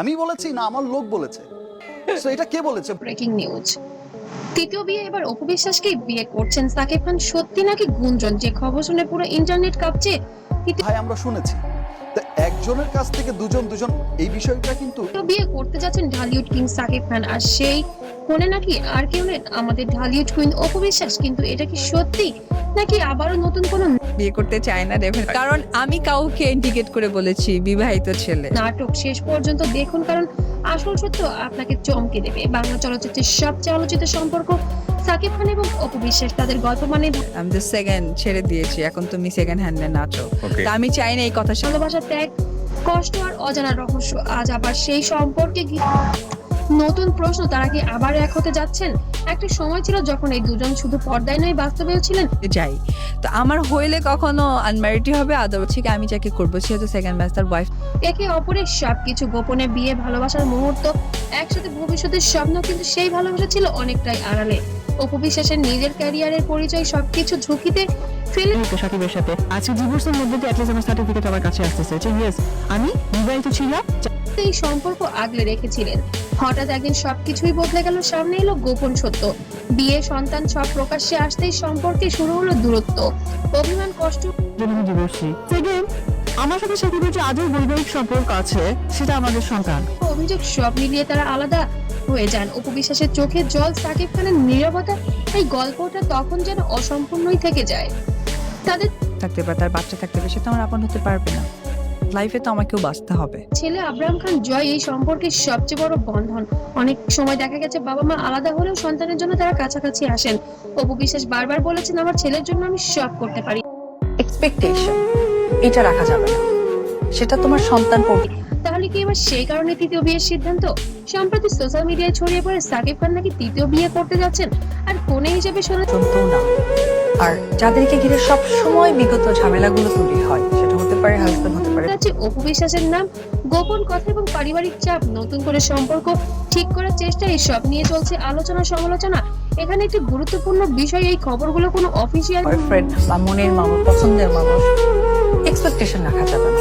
আমি বলেছি না আমার লোক বলেছে? সো এটা কে বলেছে? ব্রেকিং নিউজ, তৃতীয় বিয়ে এবার অপু বিশ্বাসকেই বিয়ে করছেন সাকিব খান, সত্যি নাকি গুঞ্জন? যে খবর শুনে পুরো ইন্টারনেট কাঁপছে। ভাই আমরা শুনেছি, তো একজনের কাছ থেকে দুজন দুজন এই বিষয়টা কিন্তু তৃতীয় বিয়ে করতে যাচ্ছেন ঢালিউড কিং সাকিব খান, আর সেই ফোনে নাকি আর কেউ নেই, আমাদের ঢালিউড কুইন অপু বিশ্বাস। কিন্তু এটা কি সত্যি নাকি আবারও নতুন কোনো বিয়ে করতে চায় না রেভেন, কারণ আমি কাউকে ইন্ডিকেট করে বলেছি বিবাহিত ছেলে। নাটক শেষ পর্যন্ত দেখুন, কারণ আসল সত্য আপনাকে চমকে দেবে। বাংলা চলচ্চিত্রের সবচেয়ে আলোচিত সম্পর্ক সাকিব খান এবং অপু বিশ্বাস, তাদের গল্প মানে আমি তো সেকেন্ড ছেড়ে দিয়েছি, এখন তুমি সেকেন্ড হ্যান্ডে নাচো। তা আমি চাই না এই কথা ভালোবাসা, ত্যাগ, কষ্ট আর অজানা রহস্য। আজ আবার সেই সম্পর্কে নতুন প্রশ্ন, তারা কি আবার এক হতে যাচ্ছেন? একটা সময় ছিল যখন এই দুজন শুধু পর্দায় নয় বাস্তবেও ছিলেন। যাই তো আমার হইলে কখনো আনম্যারিডই হবে, আদর ঠিক আমি যাকে করবো সে হচ্ছে সেকেন্ড ম্যাচ তার ওয়াইফ। একে অপরের সবকিছু, গোপনে বিয়ে, ভালোবাসার মুহূর্ত, একসাথে ভবিষ্যতের স্বপ্ন, কিন্তু সেই ভালোবাসা ছিল অনেকটাই আড়ালে। অপু বিশ্বাসের নিজের ক্যারিয়ারের পরিচয় সবকিছু ঝুঁকিতে ফেলে সাকিবের সাথে আজকে ডিভোর্সের মধ্যে দিয়ে অ্যাটলিস্ট আমার সার্টিফিকেট আমার কাছে আসতেছে যে ইয়েস আমি বিবাহিত ছিলাম। এই সম্পর্ক আগলে রেখেছিলেন। হঠাৎ একদিন সবকিছুই বদলে গেল, সামনে এলো গোপন সত্য। বিয়ে, সন্তান সব প্রকাশ্যে আসতেই সম্পর্কে শুরু হলো দূরত্ব, অভিমান, কষ্ট। ডিভোর্সি সেকেন্ড আমার সাথে সাকিবের যে আজও বৈবাহিক সম্পর্ক আছে সেটা আমাদের সন্তান। অভিযোগ সব মিলিয়ে তারা আলাদা হয়ে যান। অপু বিশ্বাসের চোখে জল, সাকিব খানের নীরবতা, এই গল্পটা তখন যেন অসম্পূর্ণই থেকে যায়। তাদের থাকতে পারে, তার বাচ্চা থাকতে পারে, সে তো আমার আপন হতে পারবে না। লাইফে তো আমাকেও বাঁচতে হবে। ছেলে আব্রাহাম খান জয় এই সম্পর্কের সবচেয়ে বড় বন্ধন। অনেক সময় দেখা গেছে বাবা মা আলাদা হলেও সন্তানের জন্য তারা কাছাকাছি আসেন। অপু বিশ্বাস বারবার বলেছেন, আমার ছেলের জন্য আমি সব করতে পারি। এক্সপেকটেশন এটা রাখা যাবে না, সেটা তোমার সন্তান পড়বে। তাহলে কি এবার সেই কারণে তৃতীয় বিয়ের সিদ্ধান্ত? সম্প্রতি সোশ্যাল মিডিয়ায় ছড়িয়ে পড়ে সাকিব খান নাকি তৃতীয় বিয়ে করতে যাচ্ছেন, আর কোনে হিসেবে শোনা চলতেও না। আর যাদেরকে ঘিরে সব সময় বিগত ঝামেলাগুলো তৈরি হয়, সেটা হতে পারে হাজবেন্ড, হতে পারে যাচ্ছে অপু বিশ্বাসের নাম, গোপন কথা এবং পারিবারিক চাপ, নতুন করে সম্পর্ক ঠিক করার চেষ্টা, এই সব নিয়ে চলছে আলোচনা সমালোচনা। এখানে একটি গুরুত্বপূর্ণ বিষয়, এই খবরগুলো কোনো অফিসিয়াল বয়ফ্রেন্ড বা মনের মানুষ, পছন্দের মানুষ, এক্সপেকটেশন রাখা যাবে না।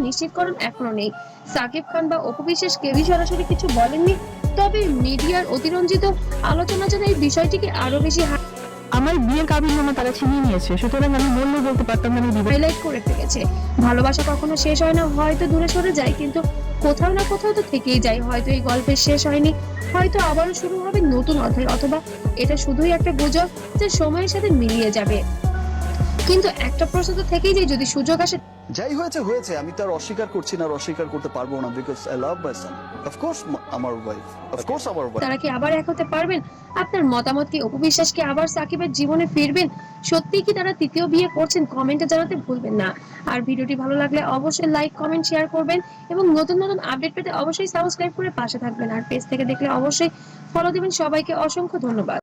নিশ্চিতকরণ এখনো নেই। সাকিব খান বা অপু বিশ্বাস কেউই সরাসরি কিছু বলেননি, তবে মিডিয়ার অতিরঞ্জিত আলোচনা যেন এই বিষয়টিকে আরো বেশি আমার বিয়ের কাবিননামা তারা ছিনিয়ে নিয়েছে, সুতরাং আমি বললে বলতে পারতাম না আমি বিবাহিত। হাইলাইট করে ফেলেছে। ভালোবাসা কখনো শেষ হয় না, হয়তো দূরে সরে যায়, কিন্তু কোথাও না কোথাও তো থেকেই যায়। হয়তো এই গল্পের শেষ হয়নি, হয়তো আবারও শুরু হবে নতুন অধ্যায়, অথবা এটা শুধুই একটা গুজব যে সময়ের সাথে মিলিয়ে যাবে। কিন্তু একটা প্রশ্ন তো থেকেই যায়, যদি সুযোগ আসে। যাই হয়েছে হয়েছে, আমি তার অস্বীকার করছি না আর অস্বীকার করতে পারবো না, because I love my Son, of course আমার ওয়াইফ, অফকোর্স আমার ওয়াইফ। তারা কি আবার এক হতে পারবেন? আপনার মতামত কি? অপু বিশ্বাস কি আবার সাকিবের জীবনে ফিরবেন? সত্যি কি তারা তৃতীয় বিয়ে করছেন? কমেন্টে জানাতে ভুলবেন না। আর ভিডিওটি ভালো লাগলে অবশ্যই লাইক, কমেন্ট, শেয়ার করবেন এবং নতুন নতুন আপডেট পেতে অবশ্যই সাবস্ক্রাইব করে পাশে থাকবেন। আর পেজ থেকে দেখলে অবশ্যই ফলো দিবেন। সবাইকে অসংখ্য ধন্যবাদ।